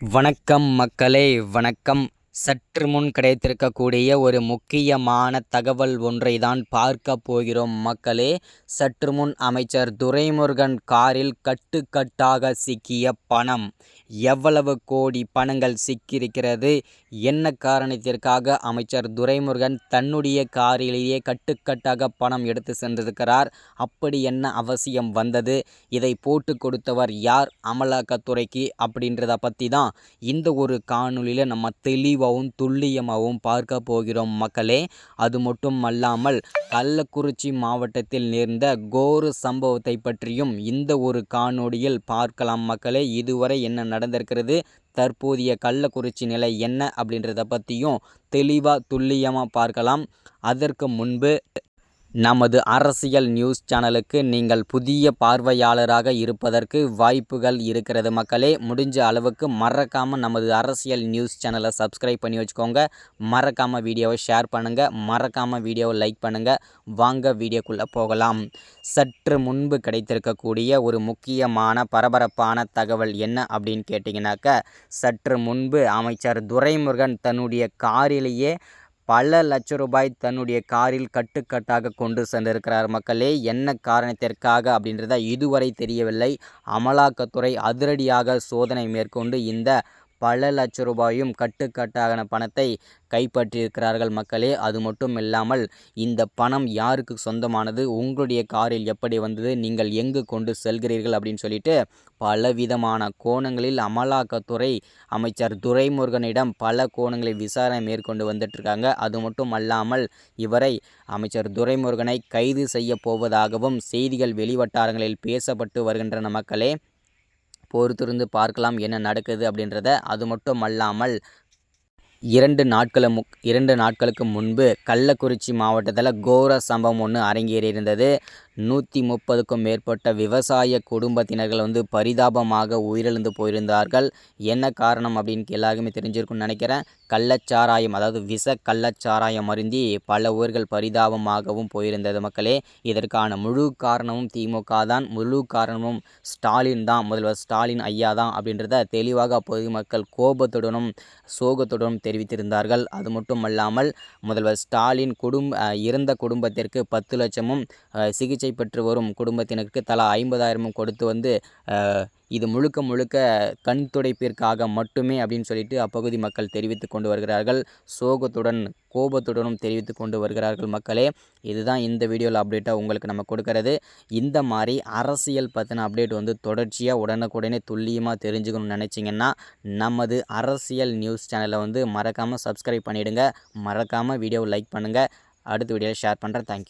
வணக்கம் மக்களே, வணக்கம். சற்று முன் கிடைத்திருக்கக்கூடிய ஒரு முக்கியமான தகவல் ஒன்றை தான் பார்க்க போகிறோம் மக்களே. சற்று முன் அமைச்சர் துரைமுருகன் காரில் கட்டுக்கட்டாக சிக்கிய பணம், எவ்வளவு கோடி பணங்கள் சிக்கியிருக்கிறது, என்ன காரணத்திற்காக அமைச்சர் துரைமுருகன் தன்னுடைய காரிலேயே கட்டுக்கட்டாக பணம் எடுத்து சென்றிருக்கிறார், அப்படி என்ன அவசியம் வந்தது, இதை போட்டு கொடுத்தவர் யார் அமலாக்கத்துறைக்கு அப்படின்றத பற்றி தான் இந்த ஒரு காணொலியில் நம்ம தெளிவாகவும் துல்லியமாகவும் பார்க்க போகிறோம் மக்களே. அது மட்டும் அல்லாமல் கள்ளக்குறிச்சி மாவட்டத்தில் நேர்ந்த கோர சம்பவத்தை பற்றியும் இந்த ஒரு காணொலியில் பார்க்கலாம் மக்களே. இதுவரை என்ன நடந்திருக்கிறது, தற்போதைய கள்ளக்குறிச்சி நிலை என்ன அப்படின்றத பற்றியும் தெளிவாக துல்லியமாக பார்க்கலாம். அதற்கு முன்பு நமது அரசியல் நியூஸ் சேனலுக்கு நீங்கள் புதிய பார்வையாளராக இருப்பதற்கு வாய்ப்புகள் இருக்கிறது மக்களே. முடிஞ்ச அளவுக்கு மறக்காமல் நமது அரசியல் நியூஸ் சேனலை சப்ஸ்கிரைப் பண்ணி வச்சுக்கோங்க. மறக்காமல் வீடியோவை ஷேர் பண்ணுங்கள், மறக்காமல் வீடியோவை லைக் பண்ணுங்கள். வாங்க வீடியோக்குள்ளே போகலாம். சற்று முன்பு கிடைத்திருக்கக்கூடிய ஒரு முக்கியமான பரபரப்பான தகவல் என்ன அப்படின்னு கேட்டிங்கனாக்கா, சற்று முன்பு அமைச்சர் துரைமுருகன் தன்னுடைய காரிலேயே பல லட்ச ரூபாய் தன்னுடைய காரில் கட்டுக்கட்டாக கொண்டு சென்றிருக்கிறார் மக்களே. என்ன காரணத்திற்காக அப்படின்றத இதுவரை தெரியவில்லை. அமலாக்கத்துறை அதிரடியாக சோதனை மேற்கொண்டு இந்த பல லட்ச ரூபாயும் கட்டுக்கட்டான பணத்தை கைப்பற்றியிருக்கிறார்கள் மக்களே. அது மட்டும் இல்லாமல் இந்த பணம் யாருக்கு சொந்தமானது, உங்களுடைய காரில் எப்படி வந்தது, நீங்கள் எங்கு கொண்டு செல்கிறீர்கள் அப்படின்னு சொல்லிட்டு பலவிதமான கோணங்களில் அமலாக்கத்துறை அமைச்சர் துரைமுருகனிடம் பல கோணங்களில் விசாரணை மேற்கொண்டு வந்துட்டுருக்காங்க. அது மட்டும் அல்லாமல் இவரை அமைச்சர் துரைமுருகனை கைது செய்ய போவதாகவும் செய்திகள் வெளிவட்டாரங்களில் பேசப்பட்டு வருகின்றன மக்களே. பொறுத்திருந்து பார்க்கலாம் என்ன நடக்குது அப்படின்றத. அது மட்டும் அல்லாமல் 2 நாட்களுக்கு முன்பு கள்ளக்குறிச்சி மாவட்டத்தில் கோர சம்பவம் ஒன்று அரங்கேறியிருந்தது. 130க்கும் மேற்பட்ட விவசாய குடும்பத்தினர்கள் பரிதாபமாக உயிரிழந்து போயிருந்தார்கள். என்ன காரணம் அப்படின்னு எல்லாருக்குமே தெரிஞ்சிருக்கும்னு நினைக்கிறேன். கள்ளச்சாராயம், அதாவது விச கள்ளச்சாராயம் அருந்தி பல உயிர்கள் பரிதாபமாகவும் போயிருந்தது மக்களே. இதற்கான முழு காரணமும் திமுக தான், முழு காரணமும் ஸ்டாலின் தான், முதல்வர் ஸ்டாலின் ஐயா தான் அப்படின்றத தெளிவாக பொதுமக்கள் கோபத்துடனும் சோகத்துடனும் தெரிவித்திருந்தார்கள். அது மட்டும் அல்லாமல் முதல்வர் ஸ்டாலின் இறந்த குடும்பத்திற்கு 10 லட்சமும், சிகிச்சை பெற்று வரும் குடும்பத்தினருக்கு தலா 50,000 கொடுத்து இது முழுக்க கண் துடைப்பிற்காக மட்டுமே அப்படின்னு சொல்லிட்டு அப்பகுதி மக்கள் தெரிவித்து கொண்டு வருகிறார்கள். சோகத்துடன் கோபத்துடனும் தெரிவித்து கொண்டு வருகிறார்கள் மக்களே. இதுதான் இந்த வீடியோவில் அப்டேட்டாக உங்களுக்கு நம்ம கொடுக்கறது. இந்த மாதிரி அரசியல் பற்றின அப்டேட் தொடர்ச்சியாக உடனுக்குடனே துல்லியமாக தெரிஞ்சுக்கணும்னு நினச்சிங்கன்னா நமது அரசியல் நியூஸ் சேனலை மறக்காமல் சப்ஸ்கிரைப் பண்ணிவிடுங்க. மறக்காமல் வீடியோவை லைக் பண்ணுங்கள். அடுத்த வீடியோவில் ஷேர் பண்ணுறேன். தேங்க்யூ.